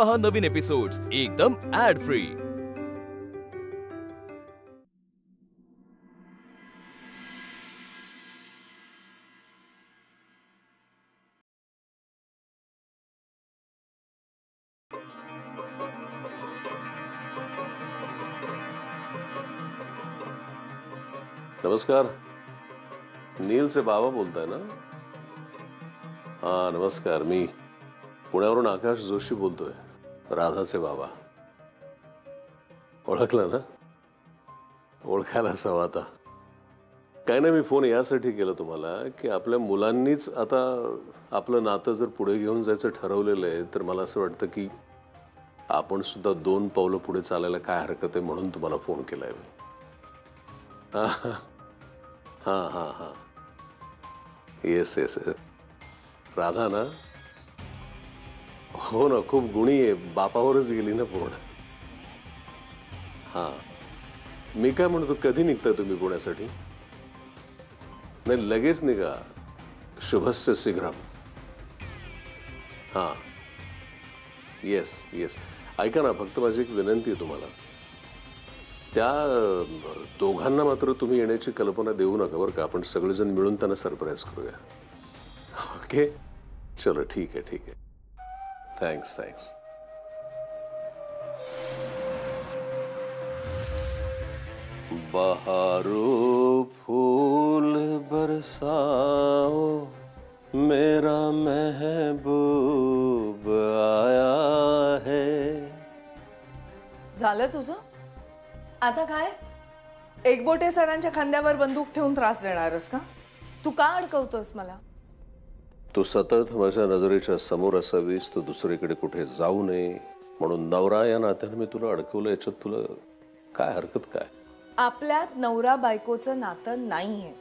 पहा नवीन एपिसोड्स एकदम add free. नमस्कार, नीलचे बाबा बोलताय ना? हा नमस्कार, मी पुण्यावरून आकाश जोशी बोलतोय, राधाचे बाबा. ओळखलं ना? ओळखायलाच हवं आता. काय नाही, मी फोन यासाठी केला तुम्हाला की आपल्या मुलांनीच आता आपलं नातं जर पुढे घेऊन जायचं ठरवलेलं आहे, तर मला असं वाटतं की आपण सुद्धा 2 पावलं पुढे चालायला काय हरकत आहे, म्हणून तुम्हाला फोन केलाय मी. हां हां हां, येस येस. राधा ना? हो ना, खूप गुणी आहे, बापावरच गेली ना पूर्ण. हां, मी काय म्हणतो, कधी निघताय तुम्ही पुण्यासाठी? नाही, लगेच निघा. शुभस्य शीघ्रम. हां, येस येस. ऐका ना, फक्त माझी एक विनंती आहे तुम्हाला. त्या दोघांना मात्र तुम्ही येण्याची कल्पना देऊ नका बरं का. आपण सगळेजण मिळून त्यांना सरप्राईज करूया. ओके, चलो ठीक आहे ठीक आहे. Thanks thanks. बहारो फूल बरसाओ, मेरा महबूब आया है. झालं तुझं? आता काय? एकबोटे सरांच्या खांद्यावर बंदूक ठेवून त्रास देणारस का? तू का अडकवतोस मला? तू सतत माझ्या नजरेच्या समोर असावीस, तू दुसरीकडे कुठे जाऊ नये म्हणून नवरा या नात्याने मी तुला अडकवलं. याच्यात तुला काय हरकत काय? आपल्यात नवरा बायकोचं नातं नाहीये,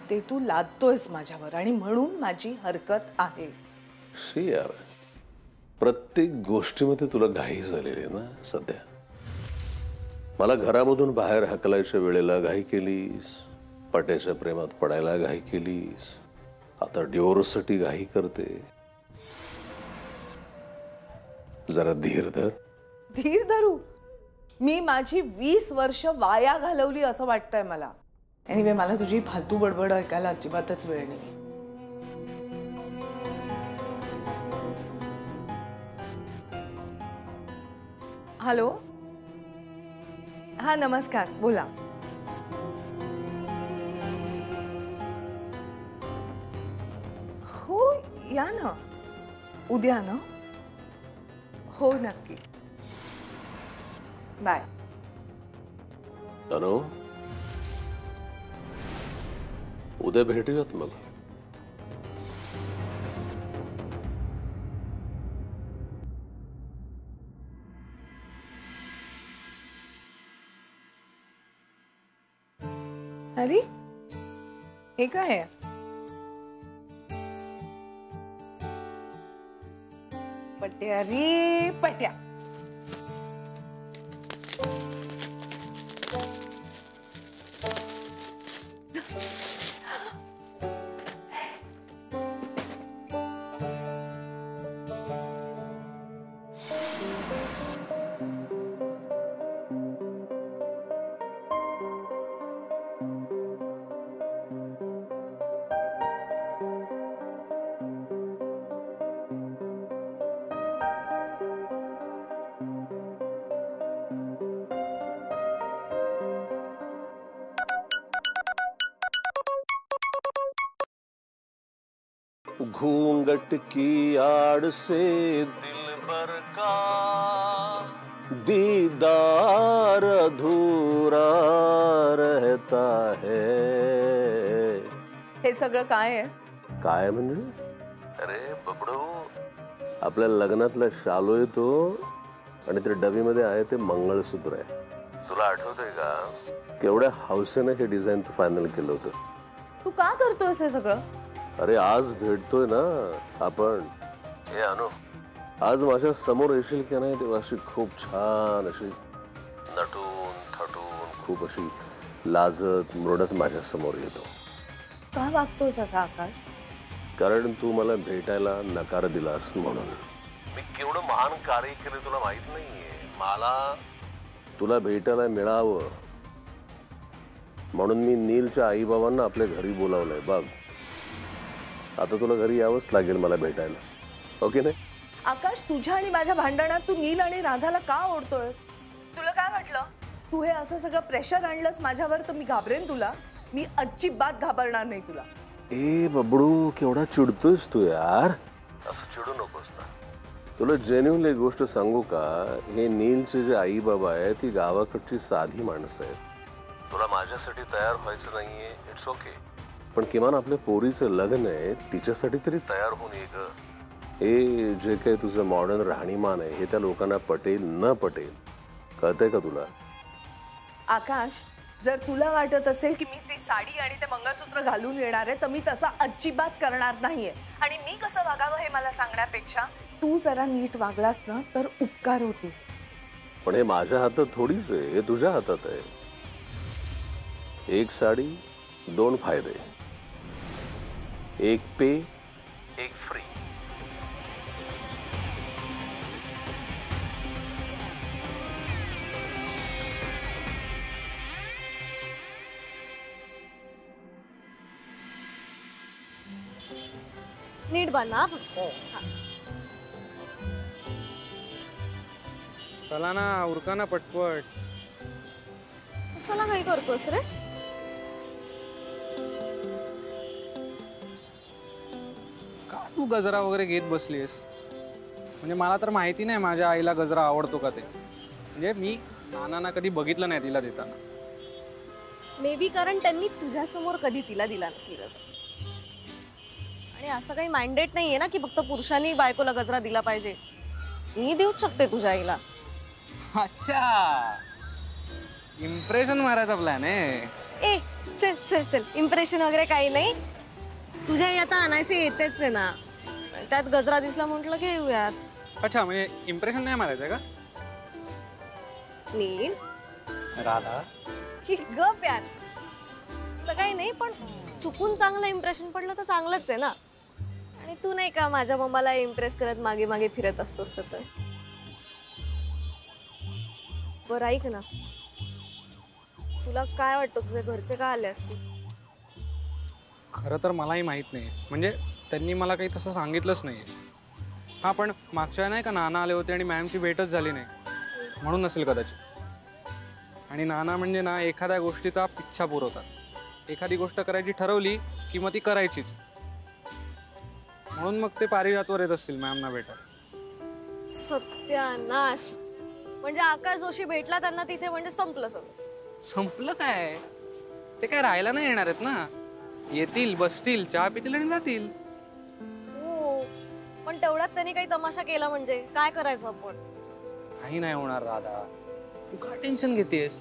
ते तू लादतोयस माझ्यावर, आणि म्हणून माझी हरकत आहे. शी यार, प्रत्येक गोष्टीमध्ये तुला घाई झालेली आहे ना सध्या. मला घरामधून बाहेर हकलायच्या वेळेला घाई केलीस, पट्याच्या प्रेमात पडायला घाई केलीस, आता डिवोर्ससाठी घाई करते. जरा धीर धर. धीर धरू? मी माझी 20 वर्ष वाया घालवली असं वाटतंय मला. एनिवे, मला तुझी फालतू बडबड ऐकायला अजिबातच वेळ नाही. हॅलो, हा नमस्कार, बोला. हो, या ना, उद्या ना. हो नक्की, बाय. अनु, उद्या भेटूयात मग. अरे, हे काय आहे? पट्या रे पट्या. घूंघट की आड़ से दिलबर का दीदार अधूरा रहता है. हे सगळं काय आहे? काय म्हणजे? अरे बबडू, आपल्या लग्नातला शालू आहे तो, आणि त्या डबीमध्ये आहे ते मंगळसूत्र आहे. तुला आठवतंय का केवढ्या हौसेने हे डिझाईन तू फायनल केलं होतं? तू का करतोयस हे सगळं? अरे आज भेटतोय ना आपण. हे अनु, आज माझ्या समोर येशील की नाही तेव्हा अशी खूप छान अशी नटून थटून खूप अशी लाजत मुरडत माझ्या समोर येतो. का वागतोस असा आकाश? कारण तू मला भेटायला नकार दिलास म्हणून. मी केवढं महान कार्य केलं तुला माहित नाहीये. मला तुला भेटायला मिळावं म्हणून मी नीलच्या आई बाबांना आपल्या घरी बोलावलंय. बघ आता तुला घरी यावंच लागेल मला भेटायला. ओके नाही? आकाश, तुझ्या आणि माझ्या भांडणात तू नील आणि राधाला का ओढतोयस? तुला काय वाटलं तू हे असं सगळं प्रेशर आणलंस माझ्यावर तर मी घाबरेन तुला? मी अजिबात घाबरणार नाही तुला. ए बबडू, केवढा चिडतोयस तू यार. असं चिडू नकोस ना. तुला जेन्युइनली गोष्ट सांगू का, हे नीलचे जे आई बाबा आहेत ती गावाकडची साधी माणसं आहेत. तुला माझ्यासाठी तयार व्हायचं नाहीये, इट्स ओके. पण किमान आपल्या पोरीचं लग्न आहे तिच्यासाठी तरी तयार होऊन ये ग. हे जे काही तुझं मॉडर्न राहणीमान आहे हे त्या लोकांना पटेल न पटेल, कळतंय का तुला? आकाश, जर तुला वाटत असेल की मी ती साडी आणि ते मंगळसूत्र घालून येणार आहे तर मी तसा अजिबात करणार नाहीये. आणि मी कसं वागावं हे मला सांगण्यापेक्षा तू जरा नीट वागलास ना तर उपकार होतील. पण हे माझ्या हातात थोडीच आहे, हे तुझ्या हातात आहे. एक साडी, 2 फायदे. एक पे, एक फ्री. नीट बना. चला ना, उरका ना पटपट. कशाला काही करतोस रे? का तू गजरा वगैरे घेत बसलीस? म्हणजे मला तर माहिती नाही माझ्या आईला गजरा आवडतो का ते. म्हणजे मी नानांना कधी बघितलं नाही तिला देताना. मे बी कारण त्यांनी तुझ्यासमोर कधी तिला दिला नसेल गजरा. आणि असं काही मॅन्डेट नाहीये ना की फक्त पुरुषांनी बायकोला गजरा दिला पाहिजे. मी देऊच शकते तुझ्या आईला. अच्छा, इम्प्रेशन मारायचा प्लॅन आहे. ए चल चल चल, इम्प्रेशन वगैरे काही नाही. तुझ्या आई आता आणायचे येतेच आहे ना, त्यात गजरा दिसला म्हटलं की येऊयात. अच्छा, म्हणजे इम्प्रेशन नाही मारायचं का? नीट राधा, गप यार. सगळी नाही, पण चुकून चांगलं इम्प्रेशन पडलं तर चांगलंच आहे ना. आणि तू नाही का माझ्या मम्माला इम्प्रेस करत मागे मागे फिरत असतोस तर. बरं ऐक ना, तुला काय वाटतं तुझे घरचे का आले असतील? खरं तर मलाही माहीत नाही. म्हणजे त्यांनी मला काही तसं सांगितलंच नाही. हां, पण मागच्या नाही का नाना आले होते आणि मॅमची भेटच झाली नाही, म्हणून नसेल कदाचित. आणि नाना म्हणजे ना एखाद्या गोष्टीचा पिच्छा पुरवतात. एखादी गोष्ट करायची ठरवली की मग ती करायचीच. म्हणून मग ते पारिजातवर येत असतील मॅमना भेटायला. सत्यानाश. म्हणजे आकाश जोशी भेटला त्यांना तिथे म्हणजे संपलं सगळं. संपलं काय? ते काय राहायला नाही येणार आहेत ना. येतील, बसतील, चहा पितील आणि जातील. हो, पण तेवढ्यात त्यांनी काही तमाशा केला म्हणजे काय करायचं आपण? काही नाही होणार राधा, तू का टेन्शन घेतेस?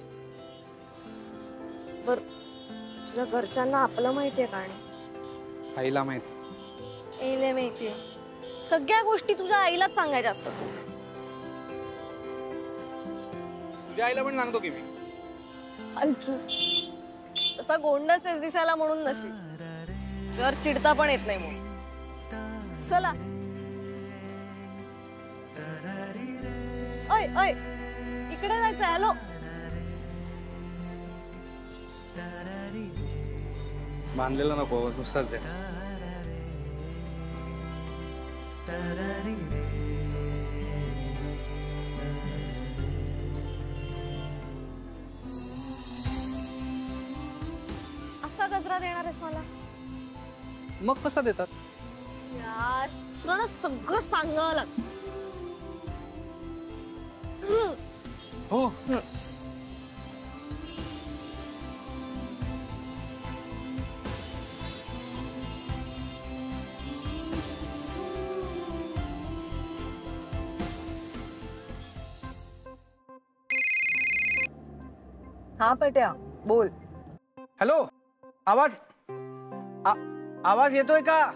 बर, तुझ्या घरच्यांना आपलं माहितीये का? आणि आईला माहिती. आईला माहितीये. सगळ्या गोष्टी तुझ्या आईलाच सांगायच्या असतात. तुझ्या आईला पण सांगतो की मी. तसा गोंडस आहेस दिसायला म्हणून नशीब. घर चिडता पण येत नाही म्हणून. चला. ओय ओय, इकडे जायचं. हॅलो. बांधलेला नको, नुसताच दे. असा गजरा देणार आहेस मला? मग कसा देतात? यार तुला ना सगळं सांगावं लागतं. हो. हा पट्या, बोल. हॅलो, आवाज येतोय का?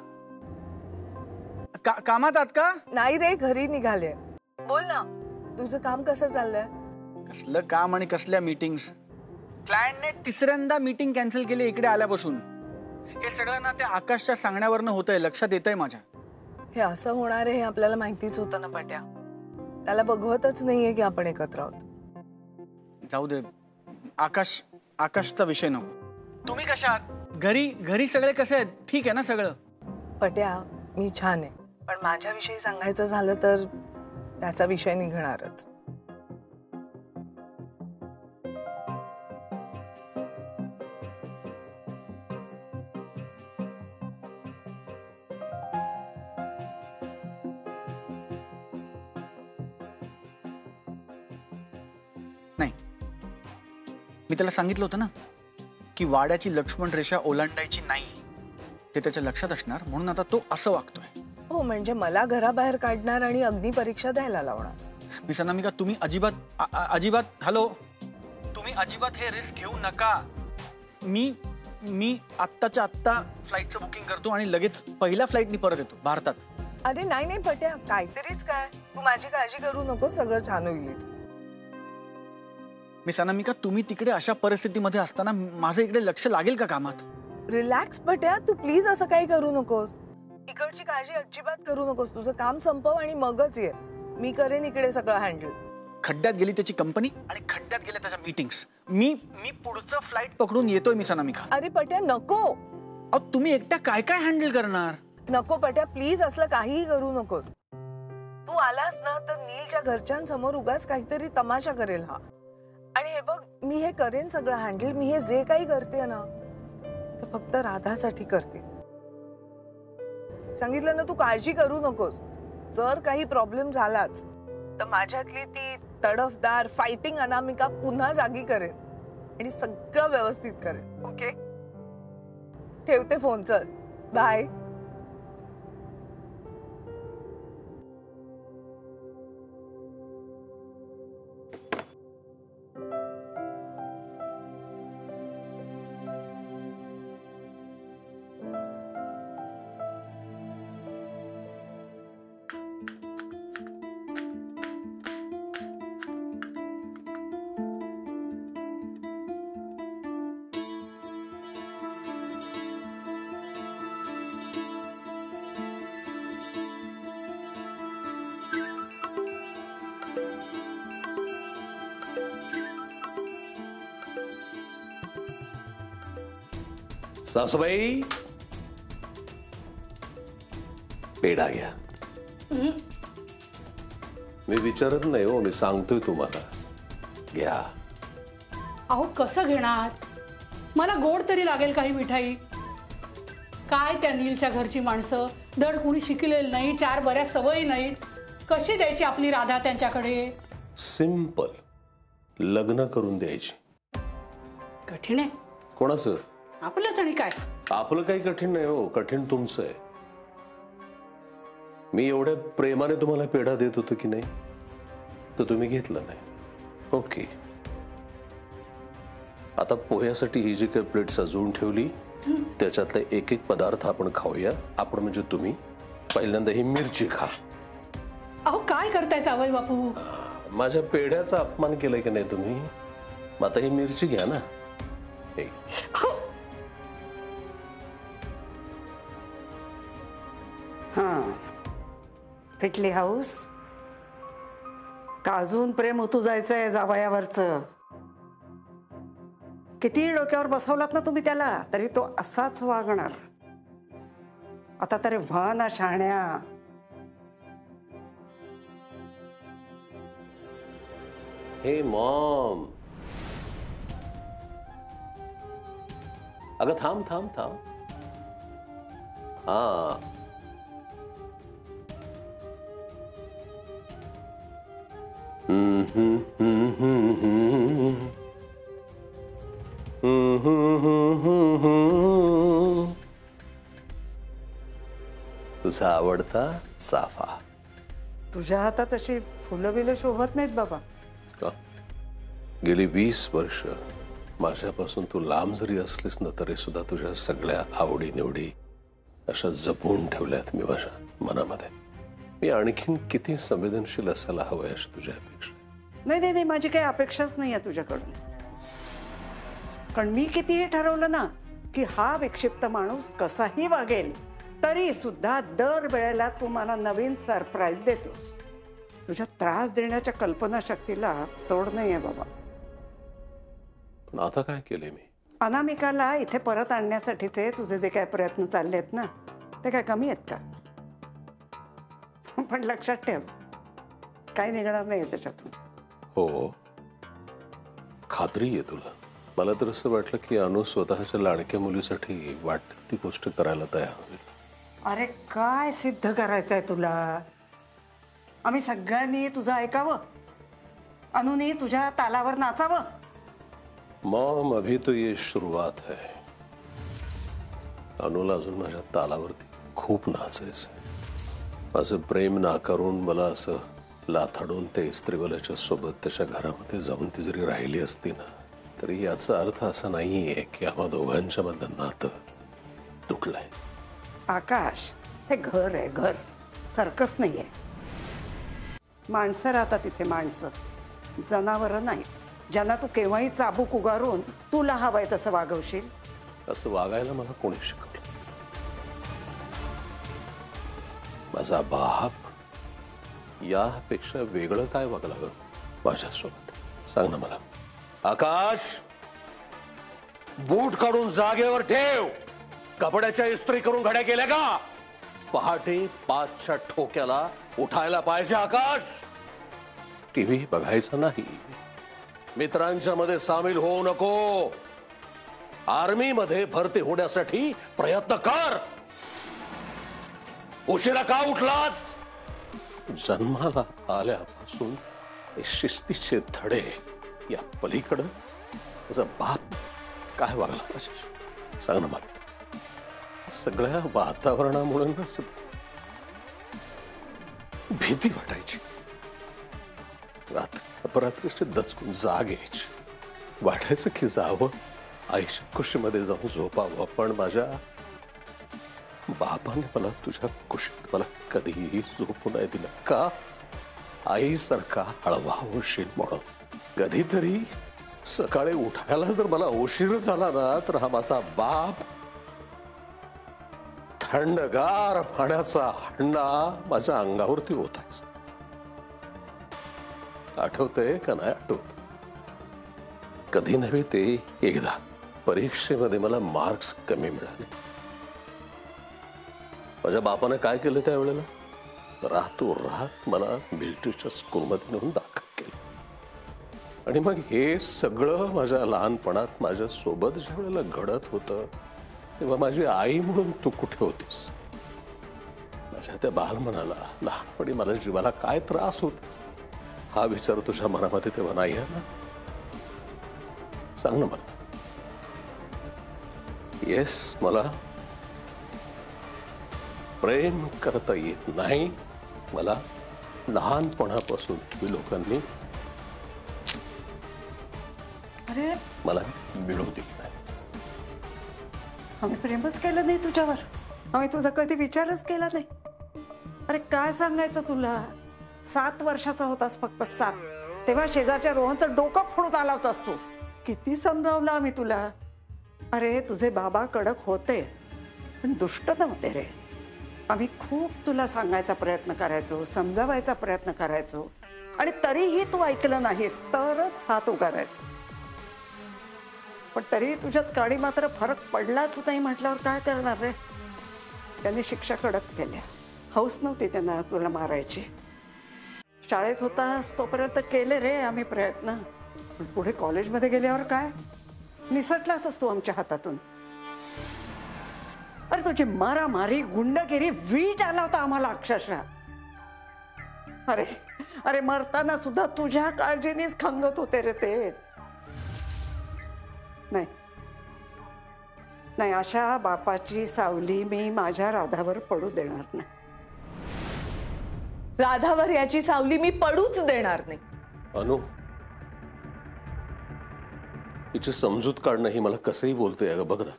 कामात आहात का? नाही रे, घरी निघाले. बोल ना, तुझं काम कसं चाललंय? कसलं काम आणि कसल्या मीटिंग्स. क्लायंटने 3ऱ्यांदा मीटिंग कॅन्सल केली इकडे आल्यापासून. हे सगळं ना त्या आकाशच्या सांगण्यावरनं होतंय, लक्षात येतंय माझ्या. हे असं होणार आहे हे आपल्याला माहितीच होतं ना पट्या. त्याला बघवतच नाहीये की आपण एकत्र आहोत. जाऊ दे, आकाशचा विषय नको. तुम्ही कशा आहात? घरी सगळे कसे आहेत? ठीक आहे ना सगळं? पट्या, मी छान आहे, पण माझ्याविषयी सांगायचं झालं तर त्याचा विषय निघणारच. नाही, मी त्याला सांगितलं होतं ना की वाड्याची लक्ष्मण रेषा ओलांडायची नाही, ते त्याच्या लक्षात असणार, म्हणून आता तो असं वागतोय. हो, म्हणजे मला घराबाहेर काढणार आणि अग्नी परीक्षा द्यायला लावणार. मिस अनामिका, तुम्ही अजिबात हॅलो, तुम्ही अजिबात हे रिस्क घेऊ नका. मी आत्ताच्या आत्ता फ्लाईटचं बुकिंग करतो आणि लगेच पहिल्या फ्लाईटनी परत येतो भारतात. अरे नाही पट्या, काहीतरीच काय, तू माझी काळजी करू नको, सगळं छान होईल. मिस अनामिका, तुम्ही तिकडे अशा परिस्थितीमध्ये असताना माझं इकडे लक्ष लागेल का कामात? रिलॅक्स पट्या, तू प्लीज असं काही करू नकोस. इकडची काळजी अजिबात करू नकोस. तुझं काम संपव आणि मगच ये. मी करेन इकडे सगळं हँडल. खड्ड्यात गेली त्याची कंपनी आणि खड्ड्यात गेल्या त्याच्या मीटिंग्स. मी पुढचं फ्लाईट पकडून येतोय मिस अनामिका. अरे पट्या नको. तुम्ही एकट्या काय काय हँडल करणार? नको पट्या, प्लीज असलं काहीही करू नकोस. तू आलास ना तर नीलच्या घरच्यांसमोर उगाच काहीतरी तमाशा करेल हा. आणि हे बघ, मी हे करेन सगळं हँडल. मी हे जे काही करते ना ते फक्त राधासाठी करते. सांगितलं ना, तू काळजी करू नकोस. जर काही प्रॉब्लेम झालाच तर माझ्यातली ती तडफदार फायटिंग अनामिका पुन्हा जागी करेन आणि सगळं व्यवस्थित करेन. ओके, ठेवते फोन. चल बाय. सासूबाई, पेढा घ्या. मी विचारत नाही हो, मी सांगतोय तुम्हाला. घ्या. अहो कसं घेणार? मला गोड तरी लागेल काही मिठाई. काय त्या नीलच्या घरची माणसं, धड कुणी शिकलेलं नाही, चार बऱ्याच सवयी नाहीत. कशी द्यायची आपली राधा त्यांच्याकडे? सिंपल, लग्न करून द्यायची. कठीण आहे. कोणाचं? आपलंच. आणि काय आपलं काही कठीण नाही हो, कठीण तुमचं आहे. मी एवढ्या प्रेमाने तुम्हाला पेढा देत होतो की नाही, तर तुम्ही घेतलं नाही. ओके, आता पोह्यासाठी ही जी काही प्लेट सजवून ठेवली त्याच्यातले एक एक पदार्थ आपण खाऊया. आपण म्हणजे तुम्ही. पहिल्यांदा ही मिरची खा. अहो काय करताय जावई बापू? माझ्या पेढ्याचा अपमान केलाय की नाही तुम्ही? मग आता ही मिरची घ्या ना. हां, फिटली हाऊस का अजून प्रेम उतू जायचंय जावयावरचं? किती डोक्यावर बसवलात ना तुम्ही त्याला, तरी तो असाच वागणार. आता तरी व्हा ना शहाण्या. हे मॉम, अगं थांब थांब थांब. हा, तुझा आवडता चाफा. तुझ्या हातात अशी फुलं बिलं शोभत नाहीत बाबा. का? गेली 20 वर्ष माझ्यापासून तू लांब जरी असलीस ना तरी सुद्धा तुझ्या सगळ्या आवडी निवडी अशा जपून ठेवल्यात मी माझ्या मनामध्ये. मी आणखीन किती संवेदनशील असायला हवंय अशी तुझ्या अपेक्षा? नाही, माझी काही अपेक्षाच नाही आहे तुझ्याकडून. कारण मी कितीही ठरवलं ना की हा विक्षिप्त माणूस कसाही वागेल तरी सुद्धा दर वेळेला तू मला नवीन सरप्राईज देतोस. तुझ्या त्रास देण्याच्या कल्पनाशक्तीला तोड नाहीये बाबा. पण आता काय केले मी? अनामिकाला इथे परत आणण्यासाठीचे तुझे जे काय प्रयत्न चालले आहेत ना, ते काय कमी आहेत का? पण लक्षात ठेव, काही निघणार नाही त्याच्यातून. हो, खात्री आहे तुला? मला तर असं वाटलं की अनु स्वतःच्या लाडक्या मुलीसाठी वाटत ती गोष्ट करायला तयार होईल. अरे काय सिद्ध करायचंय तुला? आम्ही सगळ्यांनी तुझं ऐकावं, अनुनी तुझ्या तालावर नाचावं. मॉम, अभी तो ये शुरुआत है. अनुला अजून माझ्या तालावरती खूप नाचायचं. माझं प्रेम नाकारून मला असं लाथाडून त्या इस्त्रीवाल्याच्या सोबत त्याच्या घरामध्ये जाऊन ती जरी राहिली असती ना, तरी याचा अर्थ असा नाहीये की आम्हा दोघांच्या मधलं नातं तुटलंय. आकाश, हे घर आहे, घर, सर्कस नाहीये. माणसं राहतात तिथे, माणसं, जनावरं नाहीत, ज्यांना तू केव्हाही चाबूक उगारून तुला हवंय तसं वागवशील. असं वागायला मला कोणी शिकवलं? माझा बाप यापेक्षा वेगळं काय वागला ग माझ्यासोबत? सांग ना मला. आकाश, बूट काढून जागेवर ठेव. कपड्याच्या इस्त्री करून घड्या केल्या का? पहाटे 5च्या ठोक्याला उठायला पाहिजे आकाश. टीव्ही बघायचा नाही, मित्रांच्या मध्ये सामील होऊ नको, आर्मी मध्ये भरती होण्यासाठी प्रयत्न कर. उशिरा का उठलास? जन्माला आल्यापासून शिस्तीचे धडे या पलीकडं माझा बाप काय वागला माझ्याशी? सांग ना मला. सगळ्या वातावरणामुळे ना भीती वाटायची. अपरात्रीचे दचकून जाग यायची. वाटायचं की जावं, आईच्या कुशीमध्ये जाऊन झोपावं. पण माझ्या बापाने मला तुझ्या कुशीत मला कधीही झोपू नाही दिलं. का? आईसारखा हळवा होशील म्हणून. कधीतरी सकाळी उठायला जर मला उशीर झाला ना, तर हा माझा बाप थंडगार पाण्याचा हंडा माझ्या अंगावरती होताच. आठवतंय का नाही आठवत? कधी नव्हे ते एकदा परीक्षेमध्ये मला मार्क्स कमी मिळाले. माझ्या बापाने काय केलं त्यावेळेला? रातोरात मला मिलिटरीच्या स्कूलमध्ये नेऊन दाखल केलं. आणि मग हे सगळं माझ्या लहानपणात माझ्या सोबत ज्या वेळेला घडत होतं, तेव्हा माझी आई म्हणून तू कुठे होतीस? माझ्या त्या बालमनाला, लहानपणी मला जीवाला काय त्रास होतीस हा विचार तुझ्या मनामध्ये तेव्हा नाही आहे ना? सांग ना मला. येस, मला प्रेम करता येत नाही. मला लहानपणापासून तुम्ही लोकांनी अरे मला मिळवू दिली नाही. आम्ही प्रेमच केलं नाही तुझ्यावर. आम्ही तुझा कधी विचारच केला नाही. अरे काय सांगायचं तुला? 7 वर्षाचा होतास फक्त, 7. तेव्हा शेजारच्या रोहनचं डोकं फोडून आला होतास तू. किती समजावलं आम्ही तुला. अरे तुझे बाबा कडक होते, पण दुष्ट नव्हते रे. आम्ही खूप तुला सांगायचा प्रयत्न करायचो, समजावायचा प्रयत्न करायचो, आणि तरीही तू ऐकलं नाहीस, तरच हात उगारायचो. पण तरी तुझ्यात काडी मात्र फरक पडलाच नाही म्हटल्यावर काय करणार रे? त्यांनी शिक्षा कडक केल्या. हौस नव्हती त्यांना तुला मारायची. शाळेत होतास तोपर्यंत केले रे आम्ही प्रयत्न, पण पुढे कॉलेजमध्ये गेल्यावर काय? निसटलाच असतो आमच्या हातातून. अरे तुझी मारामारी, गुंडगिरी वीट आला होता आम्हाला अक्षरशः. अरे अरे मरताना सुद्धा तुझ्या काळजीनेच खंगत होते रे ते. नाही नाही, अशा बापाची सावली मी माझ्या राधावर पडू देणार नाही. राधावर याची सावली मी पडूच देणार नाही. अनु, हिची समजूत काढणं ही मला कसंही बोलतोय. अगं बघ ना,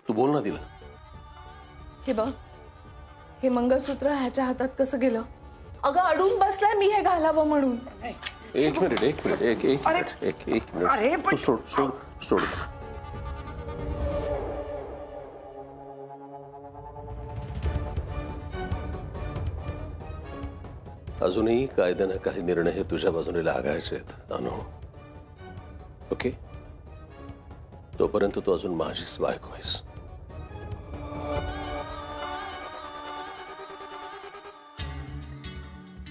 तू बोल ना तिला. हे बघ, हे मंगळसूत्र ह्याच्या हातात कसं गेलं? अगं अडून बसलाय मी हे घालावं म्हणून. एक मिनिट एक मिनिट. अरे पण सोड सोड सोड. अजूनही कायद्यानं काही निर्णय हे तुझ्या बाजूने लागायचे आहेत अनु. ओके, तोपर्यंत तू अजून माझीच बायको आहेस.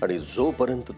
आणि जोपर्यंत